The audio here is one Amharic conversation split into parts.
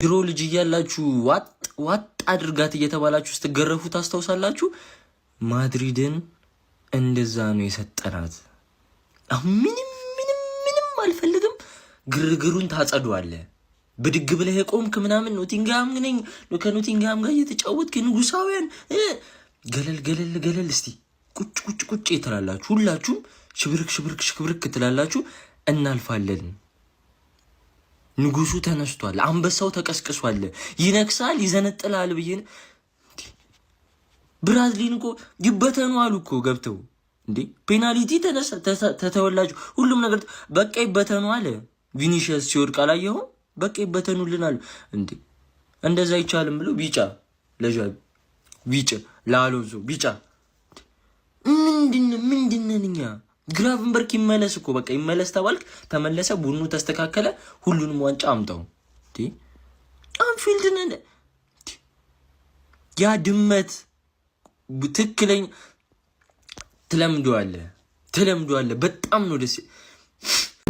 ድሮ ልጅ እያላችሁ ዋጥ አድርጋት እየተባላችሁ ስትገረፉ ታስታውሳላችሁ። ማድሪድን እንደዛ ነው የሰጠናት። አሁን ምንም አልፈልግም። ግርግሩን ታጸዷለ። ብድግ ብለህ የቆምክ ምናምን ኖቲንግሃም ነኝ ከኖቲንግሃም ጋር እየተጫወትክ ንጉሳውያን ገለል እስቲ ቁጭ ትላላችሁ። ሁላችሁም ሽብርክ ትላላችሁ። እናልፋለን። ንጉሱ ተነስቷል። አንበሳው ተቀስቅሷል። ይነክሳል፣ ይዘነጥላል ብዬን ብራዝሊን እኮ ይበተኑ አሉ እኮ ገብተው እንዴ ፔናልቲ ተተወላጁ ሁሉም ነገር በቃ ይበተኑ አለ። ቪኒሺየስ ሲወድቅ አላየኸው? በቃ ይበተኑልን አሉ እንዴ። እንደዛ አይቻልም ብሎ ቢጫ ለጃቢ ቢጫ ለአሎንሶ ቢጫ ምንድነን እኛ ግራቨንበርግ ይመለስ እኮ በቃ ይመለስ ተባልክ፣ ተመለሰ። ቡድኑ ተስተካከለ። ሁሉንም ዋንጫ አምጣው። አንፊልድን ያ ድመት ትክክለኛ ትለምደዋለህ። በጣም ነው ደስ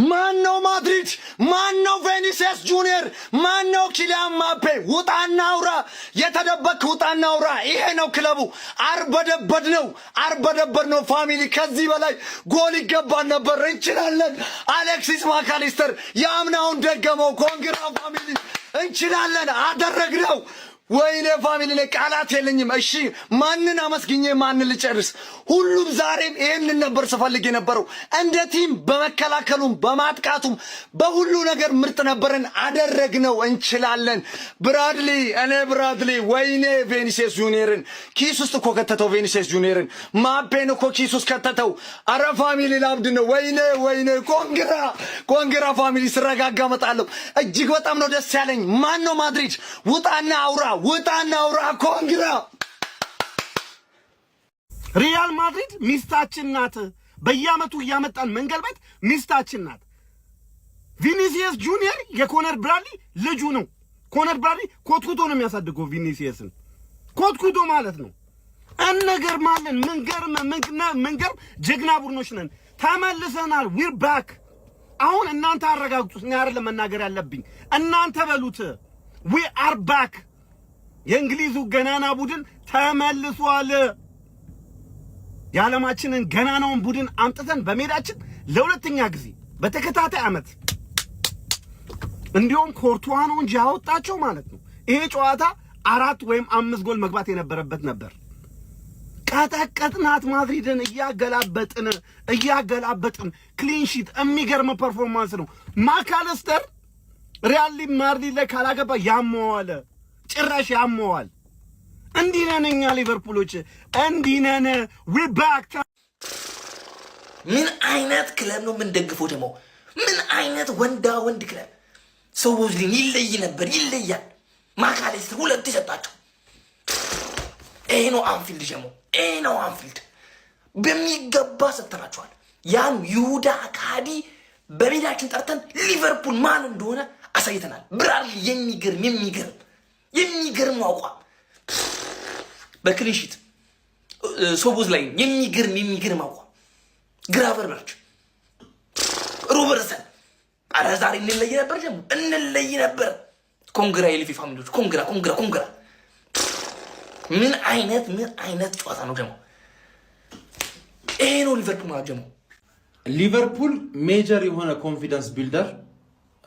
ማነው ማድሪድ? ማነው ቬኒሲየስ ጁኒየር? ማነው ኪሊያን ማፔ? ውጣና አውራ፣ የተደበክ ውጣና አውራ። ይሄ ነው ክለቡ። አርበደበድ ነው ፋሚሊ። ከዚህ በላይ ጎል ይገባን ነበር። እንችላለን። አሌክሲስ ማካሊስተር የአምናውን ደገመው። ኮንግራ ፋሚሊ፣ እንችላለን። አደረግነው። ወይኔ ፋሚሊ ላይ ቃላት የለኝም። እሺ ማንን አመስግኜ ማንን ልጨርስ? ሁሉም ዛሬም ይሄንን ነበር ስፈልግ የነበረው። እንደ ቲም በመከላከሉም በማጥቃቱም በሁሉ ነገር ምርጥ ነበርን። አደረግነው። እንችላለን። ብራድሊ ወይኔ ቬኒሲየስ ጁኒየርን ኪስ ውስጥ እኮ ከተተው። ቬኒሲየስ ጁኒየርን ማፔን እኮ ኪስ ውስጥ ከተተው። አረ ፋሚሊ ላብድ ነው። ወይኔ ኮንግራ ፋሚሊ። ስረጋጋ መጣለሁ። እጅግ በጣም ነው ደስ ያለኝ። ማን ነው ማድሪድ? ውጣና አውራ ኮንግራ። ሪያል ማድሪድ ሚስታችን ናት። በየአመቱ እያመጣን መንገልበት ሚስታችን ናት። ቪኒሲየስ ጁኒየር የኮነር ብራድሊ ልጁ ነው። ኮነር ብራድሊ ኮትኩቶ ነው የሚያሳድገው ቪኒሲየስን፣ ኮትኩቶ ማለት ነው። እንገርማለን። ምንገርም ጀግና ቡድኖች ነን። ተመልሰናል። ዊር ባክ። አሁን እናንተ አረጋግጡት። እኔ አይደለም መናገር ያለብኝ፣ እናንተ በሉት። ዊ አር ባክ። የእንግሊዙ ገናና ቡድን ተመልሷል። የዓለማችንን ገናናውን ቡድን አምጥተን በሜዳችን ለሁለተኛ ጊዜ በተከታታይ ዓመት እንዲሁም ኮርቱዋ ነው እንጂ ያወጣቸው ማለት ነው። ይሄ ጨዋታ 4 ወይም 5 ጎል መግባት የነበረበት ነበር። ቀጠቀጥናት ማድሪድን እያገላበጥን ክሊንሺት። የሚገርም ፐርፎርማንስ ነው። ማካለስተር ሪያል ማድሪድ ላይ ካላገባ ያመዋል፣ ጭራሽ ያመዋል። እንዲህ ነን እኛ ሊቨርፑሎች፣ እንዲህ ነን። ዊ ባክ። ምን አይነት ክለብ ነው የምንደግፈው ደግሞ? ምን አይነት ወንድ ክለብ። ሰዎች ግን ይለያል። ማካሌስተር 2 የሰጣቸው ይሄ ነው አንፊልድ ደግሞ። ይሄ ነው አንፊልድ። በሚገባ ሰጥተናቸዋል። ያን ይሁዳ ካዲ በሜዳችን ጠርተን ሊቨርፑል ማን እንደሆነ አሳይተናል። ብራድሊ የሚገርም አቋም በክሊንሺት ሶቦዝ ላይ የሚገርም አቋም። ግራቨንበርች፣ ሮበርትሰን አረ ዛሬ እንለይ ነበር። ኮንግራ የሊቪ ፋሚሊዎች ኮንግራ። ምን አይነት ጨዋታ ነው ደግሞ? ይሄ ነው ሊቨርፑል ማለት ደግሞ። ሊቨርፑል ሜጀር የሆነ ኮንፊደንስ ቢልደር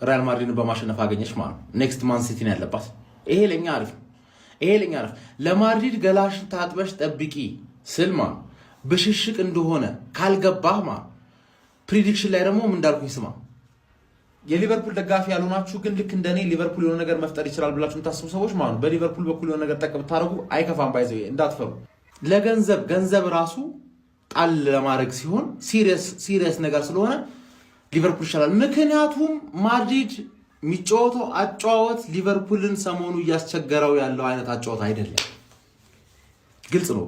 ሪያል ማድሪድን በማሸነፍ አገኘች ማለት ነው። ኔክስት ማን ሲቲ ነው ያለባት። ይሄ ለኛ አሪፍ። ለማድሪድ ገላሽን ታጥበሽ ጠብቂ ስል ማለት ብሽሽቅ እንደሆነ ካልገባህ ማለት ፕሪዲክሽን ላይ ደግሞ ምን እንዳልኩኝ ስማ። የሊቨርፑል ደጋፊ ያልሆናችሁ ግን ልክ እንደኔ ሊቨርፑል የሆነ ነገር መፍጠር ይችላል ብላችሁ የምታስቡ ሰዎች ማለት ነው፣ በሊቨርፑል በኩል የሆነ ነገር ጠቅ ብታደርጉ አይከፋም። ባይዘው እንዳትፈሩ። ገንዘብ ራሱ ጣል ለማድረግ ሲሆን ሲሪየስ ነገር ስለሆነ ሊቨርፑል ይሻላል። ምክንያቱም ማድሪድ የሚጫወተው አጫወት ሊቨርፑልን ሰሞኑ እያስቸገረው ያለው አይነት አጫወት አይደለም። ግልጽ ነው።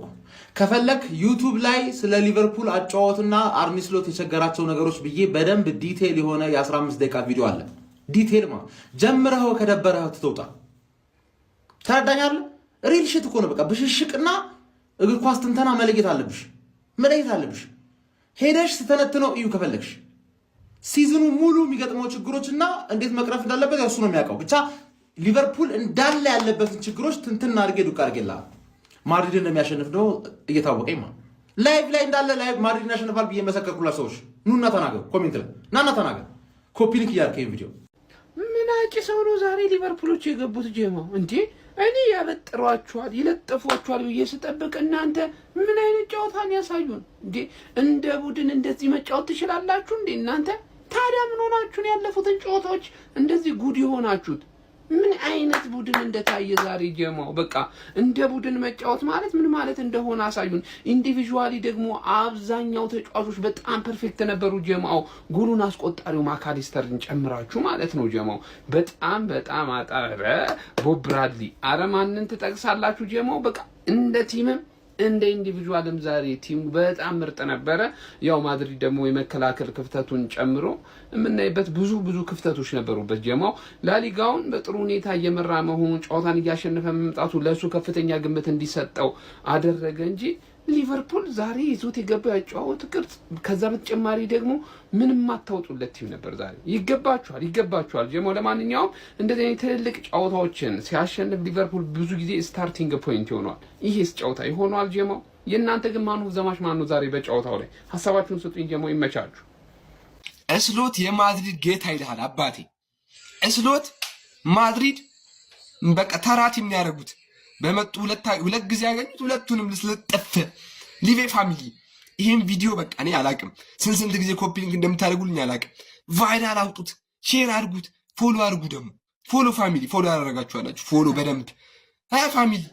ከፈለክ ዩቲዩብ ላይ ስለ ሊቨርፑል አጫወትና አርኒ ስሎት የቸገራቸው ነገሮች ብዬ በደንብ ዲቴል የሆነ የ15 ደቂቃ ቪዲዮ አለ። ዲቴል ማለት ጀምረው ከደበረው ትተውጣ። ተረዳኛለህ? ሪል ሽት እኮ ነው። በቃ ብሽሽቅና እግር ኳስ ትንተና መለየት አለብሽ። ሄደሽ ስተነትነው እዩ ከፈለግሽ። ሲዝኑ ሙሉ የሚገጥመው ችግሮችና እንዴት መቅረፍ እንዳለበት ያሱ ነው የሚያውቀው። ብቻ ሊቨርፑል እንዳለ ያለበትን ችግሮች ትንትን አድርጌ ዱቅ አድርጌልሃል። ማድሪድን እንደሚያሸንፍ ደግሞ እየታወቀኝ ማለት ላይቭ ላይ እንዳለ ላይቭ ማድሪድን ያሸንፋል ብዬ መሰከርኩላችሁ ሰዎች ኑና ተናገሩ። ኮሜንት ላይ ናና ተናገር። ኮፒ ሊንክ እያደረከኝ ቪዲዮ ምን አጭ ሰው ነው ዛሬ ሊቨርፑሎች የገቡት ጀማው እንዴ? እኔ ያበጥሯቸዋል ይለጥፏቸዋል ብዬ ስጠብቅ እናንተ ምን አይነት ጨዋታን ያሳዩን እንዴ? እንደ ቡድን እንደዚህ መጫወት ትችላላችሁ እንዴ እናንተ? ታዲያ ምን ሆናችሁን ያለፉትን ጨዋታዎች እንደዚህ ጉድ የሆናችሁት? ምን አይነት ቡድን እንደታየ ዛሬ ጀማው። በቃ እንደ ቡድን መጫወት ማለት ምን ማለት እንደሆነ አሳዩን። ኢንዲቪጁዋሊ ደግሞ አብዛኛው ተጫዋቾች በጣም ፐርፌክት ነበሩ ጀማው። ጎሉን አስቆጣሪው ማካሊስተርን ጨምራችሁ ማለት ነው ጀማው። በጣም አጣረ ቦብ ብራድሊ። አረ ማንን ትጠቅሳላችሁ ጀማው? በቃ እንደ ቲምም እንደ ኢንዲቪጁዋልም ዛሬ ቲሙ በጣም ምርጥ ነበረ። ያው ማድሪድ ደግሞ የመከላከል ክፍተቱን ጨምሮ የምናይበት ብዙ ክፍተቶች ነበሩበት ጀማው። ላሊጋውን በጥሩ ሁኔታ እየመራ መሆኑን ጨዋታን እያሸነፈ መምጣቱ ለሱ ከፍተኛ ግምት እንዲሰጠው አደረገ እንጂ ሊቨርፑል ዛሬ ይዞት የገባው ያጫወት ቅርጽ ከዛ በተጨማሪ ደግሞ ምንም አታውጡለት ቲም ነበር ዛሬ። ይገባችኋል ጀማው። ለማንኛውም እንደዚህ አይነት ትልልቅ ጨዋታዎችን ሲያሸንፍ ሊቨርፑል ብዙ ጊዜ ስታርቲንግ ፖይንት ይሆናል። ይሄስ ጨዋታ ይሆናል ጀማው። የእናንተ ግን ማኑ ዘማች ማኑ ዛሬ በጨዋታው ላይ ሐሳባችሁን ስጡኝ ጀማው። ይመቻችሁ። እስሎት የማድሪድ ጌታ ይልሃል አባቴ። እስሎት ማድሪድ በቃ ተራት የሚያደርጉት በመጡ ሁለት ጊዜ ያገኙት ሁለቱንም ልስለጠፈ ሊቬ ፋሚሊ። ይሄን ቪዲዮ በቃ እኔ አላቅም ስንት ጊዜ ኮፒ ሊንክ እንደምታደርጉልኝ አላቅም። ቫይራል አውጡት፣ ሼር አድርጉት፣ ፎሎ አድርጉ። ደግሞ ፎሎ ፋሚሊ ፎሎ ያደረጋችኋላችሁ ፎሎ በደንብ ፋሚሊ።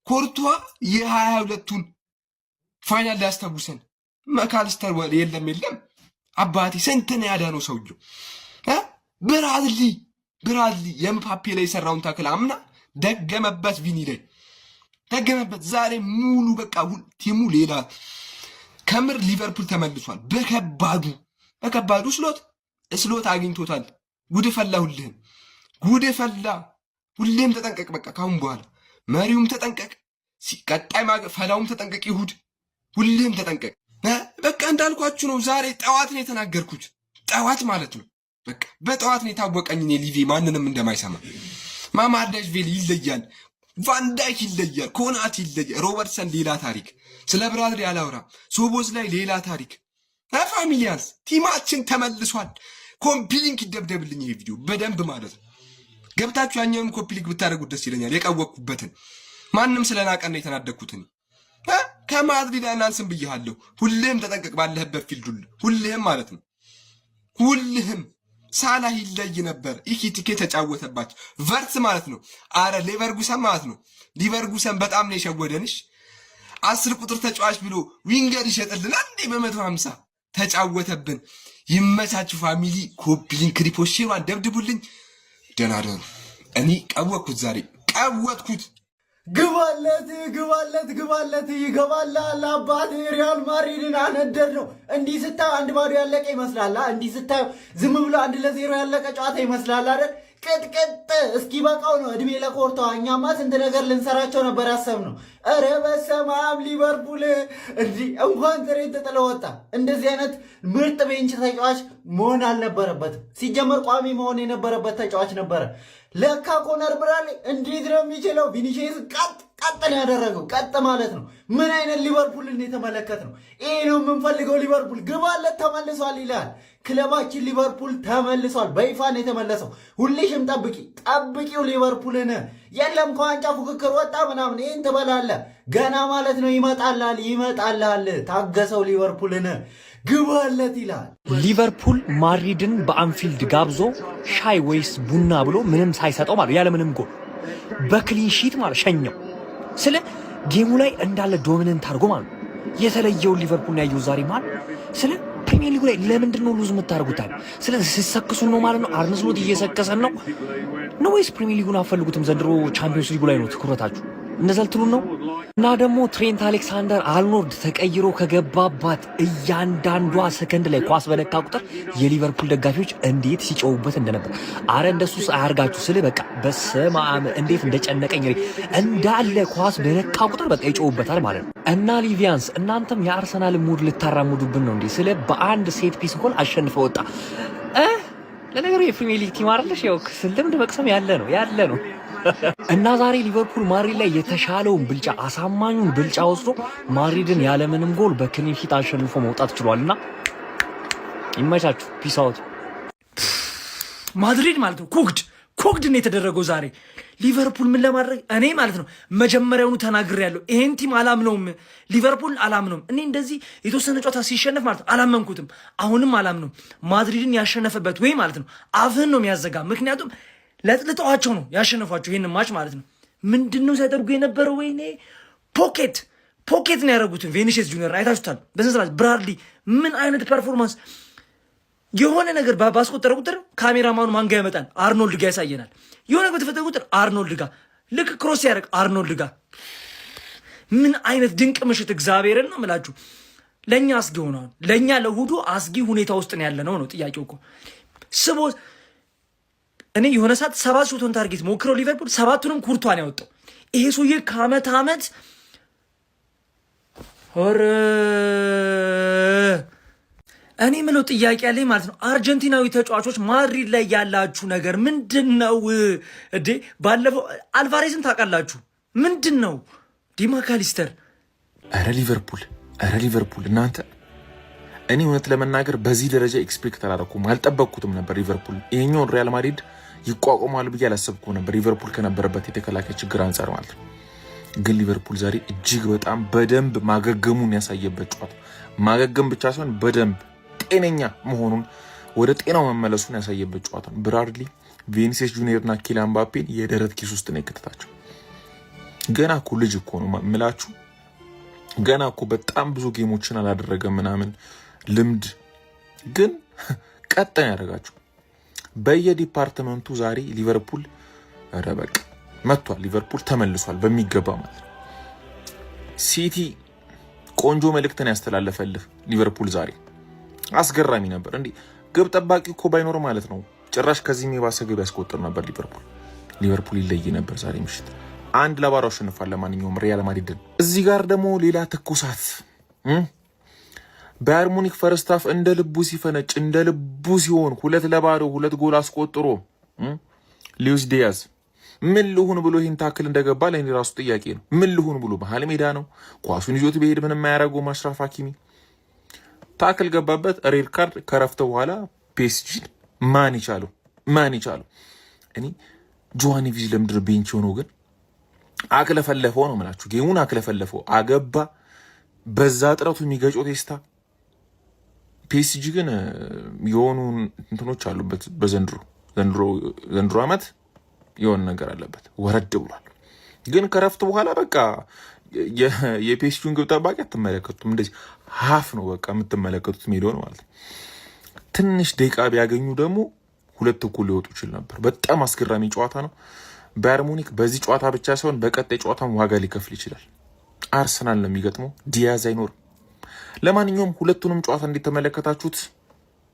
ኮርቷ የ22ቱን ፋይናል ሊያስታውሰን መካልስተር የለም አባቴ ስንት ነው ያዳነው ሰውየው። ብራድሊ የምፓፔ ላይ የሰራውን ታክል አምና ደገመበት፣ ቪኒ ላይ ደገመበት። ዛሬ ሙሉ በቃ ቲሙ ሌላ ከምር ሊቨርፑል ተመልሷል። በከባዱ ስሎት አግኝቶታል። ጉድ ፈላ፣ ጉድ ፈላ። ሁሌም ተጠንቀቅ። በቃ ካሁን በኋላ መሪውም ተጠንቀቅ፣ ቀጣይ ፈላውም ተጠንቀቅ። ይሁድ ሁሌም ተጠንቀቅ። በቃ እንዳልኳችሁ ነው። ዛሬ ጠዋት ነው የተናገርኩት። ጠዋት ማለት ነው በቃ በጠዋት ነው የታወቀኝ እኔ ሊቪ ማንንም እንደማይሰማ። ማማርዳሽቪሊ ይለያል፣ ቫንዳይክ ይለያል፣ ኮናት ይለያል፣ ሮበርትሰን ሌላ ታሪክ። ስለ ብራድሊ አላወራም። ሶቦዝ ላይ ሌላ ታሪክ። ፋሚሊያንስ ቲማችን ተመልሷል። ኮምፒሊንክ ይደብደብልኝ ይሄ ቪዲዮ በደንብ ማለት ነው። ገብታችሁ ያኛውንም ኮምፒሊንክ ብታደርጉት ደስ ይለኛል። የቀወቅኩበትን ማንም ስለናቀን ነው የተናደኩትን። ከማድሪድ አናንስም ብያለሁ። ሁልህም ተጠንቀቅ ባለህበት ፊልድ ሁልህም ማለት ነው። ሁልህም ሳላህ ይለይ ነበር። ኢኪቲኬ ተጫወተባቸው ቨርስ ማለት ነው። አረ ሌቨርጉሰን ማለት ነው። ሊቨርጉሰን በጣም ነው የሸወደንሽ። 10 ቁጥር ተጫዋች ብሎ ዊንገር ይሸጥልናል እንዴ በ150 ተጫወተብን። ይመቻችሁ ፋሚሊ። ኮፒ ሊንክ ሪፖስት ደብድቡልኝ። ደህና ደሩ። እኔ ቀወጥኩት ዛሬ ቀወጥኩት። ግባለት ይገባላል። አባቴ ሪያል ማድሪድን አነደር ነው። እንዲህ ስታዩ 1-0 ያለቀ ይመስላል። እንዲህ ስታዩ ዝም ብሎ 1-0 ያለቀ ጨዋታ ይመስላል አይደል? ቅጥቅጥ እስኪ በቃው ነው። እድሜ ለኮርቷ። እኛማ ስንት ነገር ልንሰራቸው ነበር ያሰብነው። ኧረ በስመ አብ ሊቨርፑል እንኳን ትሬት ተጥሎ ወጣ። እንደዚህ አይነት ምርጥ ቤንች ተጫዋች መሆን አልነበረበትም። ሲጀመር ቋሚ መሆን የነበረበት ተጫዋች ነበረ። ለካ ኮነር ብራድሊ እንዴት ነው የሚችለው? ቪኒሲየስ ቀጥ ነው ያደረገው። ቀጥ ማለት ነው። ምን አይነት ሊቨርፑልን የተመለከት ነው? ይሄ ነው የምንፈልገው። ሊቨርፑል ግባለት ተመልሷል ይላል። ክለባችን ሊቨርፑል ተመልሷል። በይፋ ነው የተመለሰው። ሁሌሽም ጠብቂው ሊቨርፑልን። የለም ከዋንጫ ፉክክር ወጣ ምናምን ይህን ትበላለ ገና ማለት ነው። ይመጣላል። ታገሰው ሊቨርፑልን። ግባለት ይላል። ሊቨርፑል ማድሪድን በአንፊልድ ጋብዞ ሻይ ወይስ ቡና ብሎ ምንም ሳይሰጠው ማለት ያለ ምንም ጎል በክሊን ሺት ማለት ሸኘው። ስለ ጌሙ ላይ እንዳለ ዶሚነንት አድርጎ ማለት የተለየውን ሊቨርፑል ያየው ዛሬ ማለት ስለ ፕሪሚየር ሊጉ ላይ ለምንድን ነው ሉዝ የምታደርጉት? ስለዚህ ሲሰክሱን ነው ማለት ነው። አርነ ስሎት እየሰከሰን ነው ወይስ ፕሪሚየር ሊጉን አፈልጉትም? ዘንድሮ ቻምፒዮንስ ሊጉ ላይ ነው ትኩረታችሁ። እንደዛ ልትሉን ነው? እና ደግሞ ትሬንት አሌክሳንደር አርኖልድ ተቀይሮ ከገባባት እያንዳንዷ ሰከንድ ላይ ኳስ በነካ ቁጥር የሊቨርፑል ደጋፊዎች እንዴት ሲጨውበት እንደነበር። አረ እንደሱስ አያርጋችሁ ስለ በቃ በሰማም እንዴት እንደጨነቀኝ እንዳለ ኳስ በነካ ቁጥር በቃ ይጨውበታል ማለት ነው። እና ሊቪያንስ እናንተም የአርሰናል ሙድ ልታራሙዱብን ነው እንዴ? ስለ በአንድ ሴት ፒስ ጎል አሸንፈ ወጣ ለነገሩ የፕሪሚየር ሊግ ቲም አይደለሽ? ያው ልምድ መቅሰም ያለ ነው እና ዛሬ ሊቨርፑል ማድሪድ ላይ የተሻለውን ብልጫ አሳማኙን ብልጫ ወስዶ ማድሪድን ያለምንም ጎል በክሊን ሺት አሸንፎ መውጣት ችሏልና ይመቻችሁ። ፒስ አውት። ማድሪድ ማለት ነው ኮክድ ነው የተደረገው ዛሬ። ሊቨርፑል ምን ለማድረግ እኔ ማለት ነው መጀመሪያውኑ ተናግሬያለሁ። ይሄን ቲም አላምነውም፣ ሊቨርፑል አላምነውም። እኔ እንደዚህ የተወሰነ ጨዋታ ሲሸነፍ ማለት ነው አላመንኩትም። አሁንም አላምነውም። ማድሪድን ያሸነፈበት ወይ ማለት ነው አፍህን ነው የሚያዘጋ። ምክንያቱም ለጥልጠዋቸው ነው ያሸነፏቸው ይሄን ማች ማለት ነው። ምንድነው ሲያደርጉ የነበረው? ወይኔ ፖኬት ነው ያደረጉትን። ቪኒሲየስ ጁኒየር አይታችሁታል በስነ ስርዓት። ብራድሊ ምን አይነት ፐርፎርማንስ! የሆነ ነገር ባስቆጠረ ቁጥር ካሜራማኑ ማንጋ ያመጣል፣ አርኖልድ ጋር ያሳየናል። የሆነ ነገር በተፈጠረ ቁጥር አርኖልድ ጋር፣ ልክ ክሮስ ያደርግ አርኖልድ ጋር። ምን አይነት ድንቅ ምሽት! እግዚአብሔርን ነው የምላችሁ። ለእኛ አስጊ ሆነዋል። ለእኛ ለእሑዱ አስጊ ሁኔታ ውስጥ ነው ያለ ነው ጥያቄው እኮ ስቦ። እኔ የሆነ ሰዓት 7 ሾቶን ታርጌት ሞክረው ሊቨርፑል 7ቱንም ኩርቷን ያወጣው ይሄ ሰውዬ ከአመት አመት ሆረ እኔ ምለው ጥያቄ ያለኝ ማለት ነው አርጀንቲናዊ ተጫዋቾች ማድሪድ ላይ ያላችሁ ነገር ምንድን ነው እንዴ? ባለፈው አልቫሬዝን ታውቃላችሁ፣ ምንድን ነው ዲማካሊስተር? ኧረ ሊቨርፑል እናንተ፣ እኔ እውነት ለመናገር በዚህ ደረጃ ኤክስፔክት አላደረኩም፣ አልጠበቅኩትም ነበር። ሊቨርፑል ይሄኛውን ሪያል ማድሪድ ይቋቋማል ብዬ አላሰብኩም ነበር፣ ሊቨርፑል ከነበረበት የተከላካይ ችግር አንጻር ማለት ነው። ግን ሊቨርፑል ዛሬ እጅግ በጣም በደንብ ማገገሙን ያሳየበት ጨዋታ፣ ማገገም ብቻ ሳይሆን በደንብ ጤነኛ መሆኑን ወደ ጤናው መመለሱን ያሳየበት ጨዋታ ነው። ብራድሊ፣ ቪኒሲየስ ጁኒየር እና ኪሊያን ምባፔን የደረት ኪስ ውስጥ ነው የከተታቸው። ገና እኮ ልጅ እኮ ነው ምላችሁ። ገና እኮ በጣም ብዙ ጌሞችን አላደረገም ምናምን ልምድ ግን ቀጠን ያደረጋቸው በየዲፓርትመንቱ ዛሬ ሊቨርፑል ረበቅ መጥቷል። ሊቨርፑል ተመልሷል በሚገባ ማለት ነው። ሲቲ ቆንጆ መልእክትን ያስተላለፈልህ ሊቨርፑል ዛሬ አስገራሚ ነበር። እንዲህ ግብ ጠባቂ እኮ ባይኖር ማለት ነው ጭራሽ ከዚህም የባሰ ግብ ያስቆጥር ነበር ሊቨርፑል ይለይ ነበር። ዛሬ ምሽት 1-0 አሸንፏል ለማንኛውም ሪያል ማድሪድን። እዚህ ጋር ደግሞ ሌላ ትኩሳት ባየር ሙኒክ ፈርስት ሃፍ እንደ ልቡ ሲፈነጭ እንደ ልቡ ሲሆን 2-0 2 ጎል አስቆጥሮ ሉዊስ ዲያዝ ምን ልሁን ብሎ ይህን ታክል እንደገባ ለእኔ ራሱ ጥያቄ ነው። ምን ልሁን ብሎ መሀል ሜዳ ነው ኳሱን ይዞት ቢሄድ ምንም የማያደርገው ማሽራፍ ሀኪሚ ታክል ገባበት። ሬድ ካርድ ከረፍተ በኋላ ፒኤስጂ ማን ይቻለው? እኔ ጆሃኒቪች ለምድር ቤንች ሆኖ ግን አክለፈለፈው ነው የምላችሁ። ጌሙን አክለፈለፈው፣ አገባ። በዛ ጥረቱ የሚገጨው ቴስታ። ፒኤስጂ ግን የሆኑ እንትኖች አሉበት። በዘንድሮ ዓመት የሆነ ነገር አለበት፣ ወረድ ብሏል። ግን ከረፍት በኋላ በቃ የፒኤስጂውን ግብ ጠባቂ አትመለከቱም። እንደዚህ ሀፍ ነው በቃ የምትመለከቱት ሜዳውን ማለት ነው። ትንሽ ደቂቃ ቢያገኙ ደግሞ 2 እኩል ሊወጡ ይችል ነበር። በጣም አስገራሚ ጨዋታ ነው። ባየር ሙኒክ በዚህ ጨዋታ ብቻ ሳይሆን በቀጣይ ጨዋታም ዋጋ ሊከፍል ይችላል። አርሰናል ነው የሚገጥመው፣ ዲያዝ አይኖርም። ለማንኛውም ሁለቱንም ጨዋታ እንዲተመለከታችሁት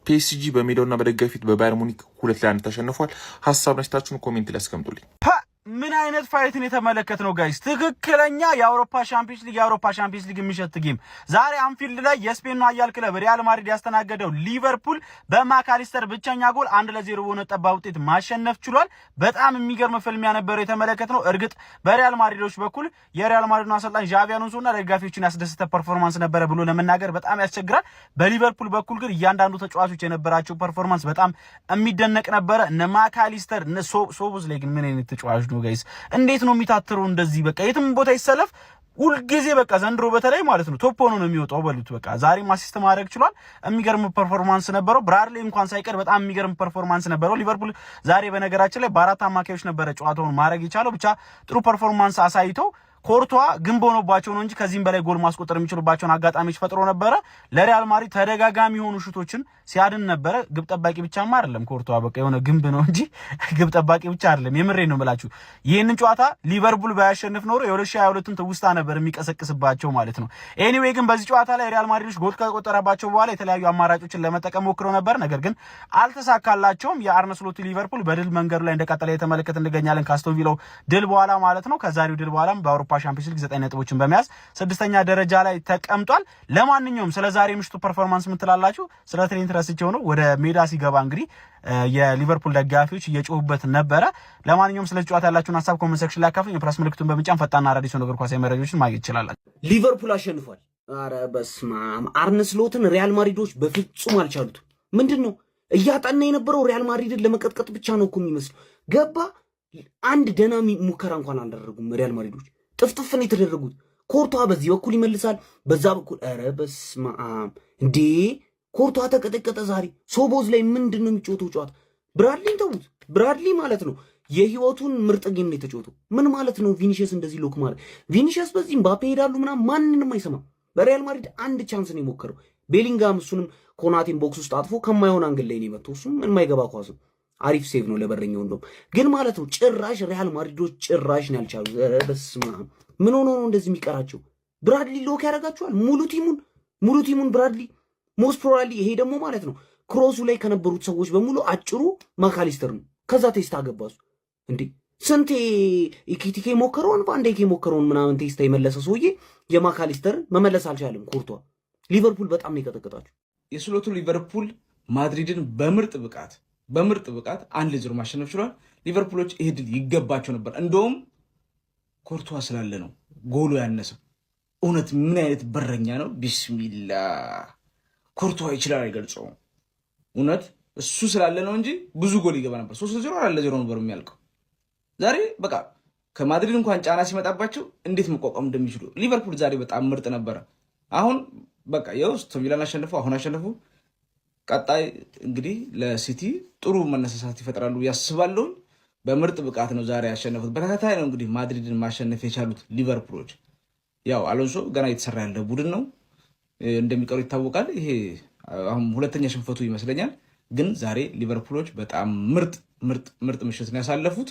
ፒኤስጂ በሜዳውና በደጋፊ ፊት በባየር ሙኒክ 2-1 ተሸንፏል። ሀሳብ ነስታችሁን ኮሜንት ላይ አስቀምጡልኝ። ምን አይነት ፋይትን የተመለከት ነው ጋይስ? ትክክለኛ የአውሮፓ ሻምፒዮንስ ሊግ የሚሸት ጌም ዛሬ አንፊልድ ላይ የስፔኑ ኃያል ክለብ ሪያል ማድሪድ ያስተናገደው ሊቨርፑል በማካሊስተር ብቸኛ ጎል 1-0 በሆነ ጠባ ውጤት ማሸነፍ ችሏል። በጣም የሚገርም ፍልሚያ ነበር የተመለከት ነው። እርግጥ በሪያል ማድሪዶች በኩል የሪያል ማድሪድ አሰልጣኝ ዣቪ አሎንሶና ደጋፊዎችን ያስደሰተ ፐርፎርማንስ ነበረ ብሎ ለመናገር በጣም ያስቸግራል። በሊቨርፑል በኩል ግን እያንዳንዱ ተጫዋቾች የነበራቸው ፐርፎርማንስ በጣም የሚደነቅ ነበረ። እነ ማካሊስተር እነ ሶቦዝ ላይ ግን ምን አይነት ተጫዋች ነው ጋይስ? እንዴት ነው የሚታትረው እንደዚህ? በቃ የትም ቦታ ይሰለፍ ሁልጊዜ በቃ ዘንድሮ በተለይ ማለት ነው ቶፕ ሆኖ ነው የሚወጣው በሉት። በቃ ዛሬም አሲስት ማድረግ ችሏል። የሚገርም ፐርፎርማንስ ነበረው። ብራድሊ እንኳን ሳይቀር በጣም የሚገርም ፐርፎርማንስ ነበረው። ሊቨርፑል ዛሬ በነገራችን ላይ በ4 አማካዮች ነበረ ጨዋታውን ማድረግ የቻለው። ብቻ ጥሩ ፐርፎርማንስ አሳይተው ኮርቷ ግን ሆኖባቸው ነው እንጂ ከዚህም በላይ ጎል ማስቆጠር የሚችሉባቸውን አጋጣሚዎች ፈጥሮ ነበረ። ለሪያል ማድሪድ ተደጋጋሚ የሆኑ ሹቶችን ሲያድን ነበረ። ግብ ጠባቂ ብቻማ አይደለም ኮርቷ፣ በቃ የሆነ ግንብ ነው እንጂ ግብ ጠባቂ ብቻ አይደለም። የምሬን ነው የምላችሁ። ይህንን ጨዋታ ሊቨርፑል ባያሸንፍ ኖሮ የ2022ን ትውስታ ነበር የሚቀሰቅስባቸው ማለት ነው። ኤኒዌይ ግን በዚህ ጨዋታ ላይ ሪያል ማድሪዶች ጎል ከቆጠረባቸው በኋላ የተለያዩ አማራጮችን ለመጠቀም ሞክረው ነበር፣ ነገር ግን አልተሳካላቸውም። የአርነ ስሎት ሊቨርፑል በድል መንገዱ ላይ እንደቀጠለ የተመለከተ እንገኛለን። ካስቶን ቪላው ድል በኋላ ማለት ነው። ከዛሬው ድል በኋላም በአውሮፓ ሻምፒዮንስ ሊግ 9 ነጥቦችን በመያዝ 6ኛ ደረጃ ላይ ተቀምጧል። ለማንኛውም ስለ ዛሬ ምሽቱ ፐርፎርማንስ ምን ትላላችሁ? ስለ ትሬንት ረስቼው ነው። ወደ ሜዳ ሲገባ እንግዲህ የሊቨርፑል ደጋፊዎች እየጮሁበት ነበረ። ለማንኛውም ስለ ጨዋታ ያላችሁን ሐሳብ ኮሜንት ሴክሽን ላይ አካፍሉኝ። የፕላስ ምልክቱን በመጫን ፈጣንና አዳዲስ እግር ኳስ መረጃዎችን ማግኘት ይችላል። ሊቨርፑል አሸንፏል። አረ በስመ አብ! አርነ ስሎትን ሪያል ማድሪዶች በፍጹም አልቻሉት። ምንድነው እያጠና የነበረው? ሪያል ማድሪድን ለመቀጥቀጥ ብቻ ነው እኮ የሚመስለው። ገባ አንድ ደና ሙከራ እንኳን አላደረጉም ሪያል ማድሪዶች። ጥፍጥፍን የተደረጉት ኮርቷ በዚህ በኩል ይመልሳል፣ በዛ በኩል አረ በስመ አብ! እንዴ ኮርቷ ተቀጠቀጠ ዛሬ። ሶቦዝ ላይ ምንድነው የሚጫወተው ጨዋታ? ብራድሊን ተውት። ብራድሊ ማለት ነው የህይወቱን ምርጥ ጌም ነው የተጫወተው። ምን ማለት ነው ቪኒሺየስ እንደዚህ ሎክ ማለት? ቪኒሺየስ በዚህ ምባፔ ሄዳሉ ምናምን ማንንም አይሰማም። በሪያል ማድሪድ አንድ ቻንስ ነው የሞከረው ቤሊንጋም፣ እሱንም ኮናቴን ቦክስ ውስጥ አጥፎ ከማይሆን አንግል ላይ ነው የመጣው። እሱም የማይገባ ኳስ ነው። አሪፍ ሴቭ ነው ለበረኛው። እንደውም ግን ማለት ነው ጭራሽ ሪያል ማድሪዶች ጭራሽ ነው ያልቻሉ። በስመ አብ! ምን ሆኖ ነው እንደዚህ የሚቀራቸው? ብራድሊ ሎክ ያደርጋቸዋል ሙሉ ቲሙን ብራድሊ ሞስት ፕሮባብሊ። ይሄ ደግሞ ማለት ነው ክሮሱ ላይ ከነበሩት ሰዎች በሙሉ አጭሩ ማካሊስተር ነው። ከዛ ቴስታ ገባሱ እንዴ ስንቴ ኢኪቲኬ ሞከረውን በአንድ ኢኬ ሞከረውን ምናምን ቴስታ የመለሰ ሰውዬ የማካሊስተር መመለስ አልቻለም። ኮርቷ ሊቨርፑል በጣም ነው የቀጠቀጣቸው። የስሎቱ ሊቨርፑል ማድሪድን በምርጥ ብቃት 1-0 ማሸነፍ ችሏል። ሊቨርፑሎች ይሄ ድል ይገባቸው ነበር። እንደውም ኮርቷ ስላለ ነው ጎሉ ያነሰው። እውነት ምን አይነት በረኛ ነው! ቢስሚላ ኮርቷ ይችላል አይገልጸውም። እውነት እሱ ስላለ ነው እንጂ ብዙ ጎል ይገባ ነበር። 3-0 4-0 ነበር የሚያልቀው። ዛሬ በቃ ከማድሪድ እንኳን ጫና ሲመጣባቸው እንዴት መቋቋም እንደሚችሉ ሊቨርፑል ዛሬ በጣም ምርጥ ነበረ። አሁን በቃ የውስጥ ቪላን አሸነፉ። ቀጣይ እንግዲህ ለሲቲ ጥሩ መነሳሳት ይፈጥራሉ ያስባሉ። በምርጥ ብቃት ነው ዛሬ ያሸነፉት። በተከታታይ ነው እንግዲህ ማድሪድን ማሸነፍ የቻሉት ሊቨርፑሎች። ያው አሎንሶ ገና እየተሰራ ያለ ቡድን ነው እንደሚቀሩ ይታወቃል። ይሄ አሁን ሁለተኛ ሽንፈቱ ይመስለኛል። ግን ዛሬ ሊቨርፑሎች በጣም ምርጥ ምሽት ነው ያሳለፉት።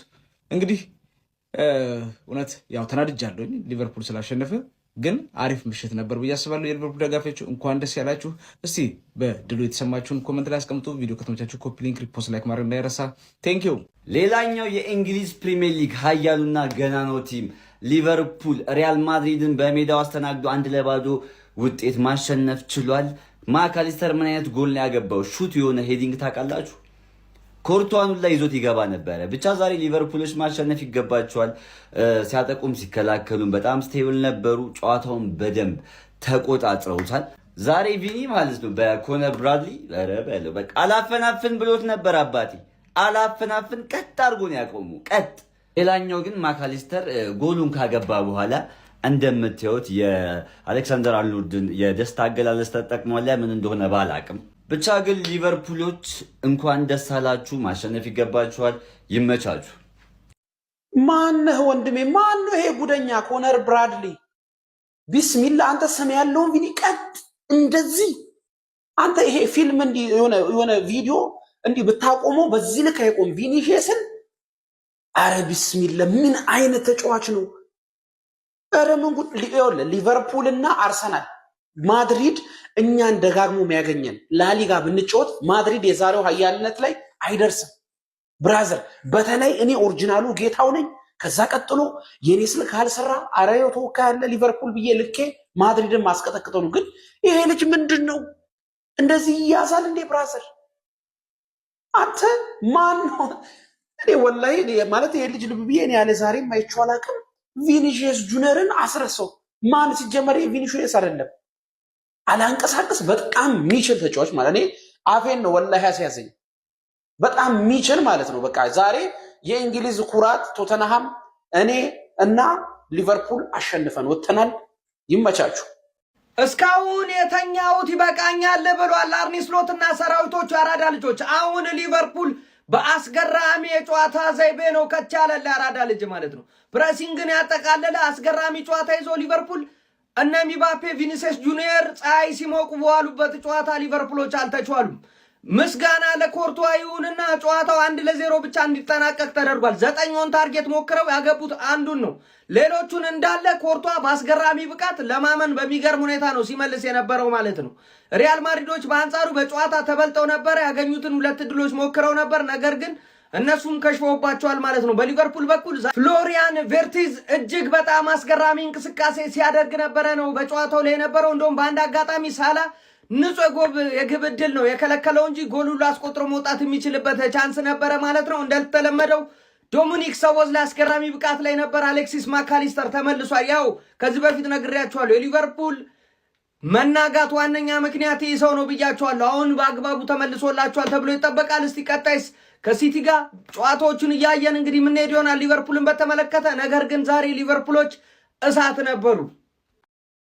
እንግዲህ እውነት ያው ተናድጃለሁ ሊቨርፑል ስላሸነፈ፣ ግን አሪፍ ምሽት ነበር ብዬ አስባለሁ። የሊቨርፑል ደጋፊዎች እንኳን ደስ ያላችሁ። እስቲ በድሉ የተሰማችሁን ኮመንት ላይ አስቀምጡ። ቪዲዮ ከተመቻችሁ ኮፒ ሊንክ፣ ሪፖስት፣ ላይክ ማድረግ እንዳይረሳ። ቴንክ ዩ። ሌላኛው የእንግሊዝ ፕሪሚየር ሊግ ኃያሉና ገናናው ቲም ሊቨርፑል ሪያል ማድሪድን በሜዳው አስተናግዶ 1-0 ውጤት ማሸነፍ ችሏል። ማካሊስተር ምን አይነት ጎል ነው ያገባው? ሹት የሆነ ሄዲንግ ታውቃላችሁ። ኮርቷኑን ላይ ይዞት ይገባ ነበረ። ብቻ ዛሬ ሊቨርፑሎች ማሸነፍ ይገባቸዋል። ሲያጠቁም ሲከላከሉም በጣም ስቴብል ነበሩ። ጨዋታውን በደንብ ተቆጣጥረውታል። ዛሬ ቪኒ ማለት ነው በኮነር ብራድሊ በለው በቃ አላፈናፍን ብሎት ነበር አባቴ። አላፈናፍን ቀጥ አድርጎ ነው ያቆሙ ቀጥ። ሌላኛው ግን ማካሊስተር ጎሉን ካገባ በኋላ እንደምታዩት የአሌክሳንደር አርኖልድን የደስታ አገላለጽ ተጠቅሟል። ምን እንደሆነ ባላቅም ብቻ ግን ሊቨርፑሎች እንኳን ደስ አላችሁ፣ ማሸነፍ ይገባችኋል። ይመቻችሁ። ማነህ ወንድሜ? ማነው ይሄ ጉደኛ ኮነር ብራድሊ? ቢስሚላ አንተ ስም ያለውን ቪኒ ቀጥ እንደዚህ አንተ ይሄ ፊልም እንዲህ የሆነ ቪዲዮ እንዲህ ብታቆመው በዚህ ልክ አይቆም ቪኒሺየስን። አረ ቢስሚላ ምን አይነት ተጫዋች ነው! አረ ምን ጉድ! ሊቨርፑል እና አርሰናል ማድሪድ እኛን ደጋግሞ የሚያገኘን ላሊጋ ብንጫወት ማድሪድ የዛሬው ኃያልነት ላይ አይደርስም። ብራዘር በተለይ እኔ ኦሪጂናሉ ጌታው ነኝ። ከዛ ቀጥሎ የኔ ስልክ ካልሰራ አረዮ ተወካይ ያለ ሊቨርፑል ብዬ ልኬ ማድሪድን ማስቀጠቅጠው ነው። ግን ይሄ ልጅ ምንድን ነው እንደዚህ ይያዛል እንዴ? ብራዘር አንተ ማን ነው? እኔ ወላሂ ማለት ይሄ ልጅ ልብ ብዬ እኔ ያለ ዛሬም አይቼው አላውቅም። ቪኒሺየስ ጁኒየርን አስረሳው። ማን ሲጀመር ቪኒሺየስ አይደለም አላንቀሳቀስ በጣም የሚችል ተጫዋች ማለት እኔ አፌን ነው ወላሂ ያስያዘኝ። በጣም የሚችል ማለት ነው። በቃ ዛሬ የእንግሊዝ ኩራት ቶተንሃም እኔ እና ሊቨርፑል አሸንፈን ወጥተናል። ይመቻችሁ። እስካሁን የተኛሁት ይበቃኛል ብሏል አርኒ ስሎትና ሰራዊቶቹ አራዳ ልጆች። አሁን ሊቨርፑል በአስገራሚ የጨዋታ ዘይቤ ነው ከቻለ ለአራዳ ልጅ ማለት ነው ፕሬሲንግን ያጠቃለለ አስገራሚ ጨዋታ ይዞ ሊቨርፑል እነ ሚባፔ ቪኒሲየስ ጁኒየር ፀሐይ ሲሞቁ በዋሉበት ጨዋታ ሊቨርፑሎች አልተቻሉም። ምስጋና ለኮርቷ ይሁንና ጨዋታው 1-0 ብቻ እንዲጠናቀቅ ተደርጓል። 9ን ታርጌት ሞክረው ያገቡት አንዱን ነው። ሌሎቹን እንዳለ ኮርቷ በአስገራሚ ብቃት ለማመን በሚገርም ሁኔታ ነው ሲመልስ የነበረው ማለት ነው። ሪያል ማድሪዶች በአንጻሩ በጨዋታ ተበልጠው ነበር። ያገኙትን 2 ዕድሎች ሞክረው ነበር። ነገር ግን እነሱም ከሽፈውባቸዋል ማለት ነው። በሊቨርፑል በኩል ፍሎሪያን ቬርቲዝ እጅግ በጣም አስገራሚ እንቅስቃሴ ሲያደርግ ነበረ ነው በጨዋታው ላይ የነበረው። እንደውም በአንድ አጋጣሚ ሳላ ንጹህ የግብ ዕድል ነው የከለከለው እንጂ ጎል ሁሉ አስቆጥሮ መውጣት የሚችልበት ቻንስ ነበረ ማለት ነው። እንደተለመደው ዶሚኒክ ሶቦስላይ አስገራሚ ብቃት ላይ ነበር። አሌክሲስ ማካሊስተር ተመልሷል። ያው ከዚህ በፊት ነግሬያቸዋለሁ የሊቨርፑል መናጋት ዋነኛ ምክንያት ይህ ሰው ነው ብያቸዋለሁ። አሁን በአግባቡ ተመልሶላቸዋል ተብሎ ይጠበቃል። እስቲ ቀጣይስ ከሲቲ ጋር ጨዋታዎቹን እያየን እንግዲህ የምንሄድ ይሆናል ሊቨርፑልን በተመለከተ። ነገር ግን ዛሬ ሊቨርፑሎች እሳት ነበሩ።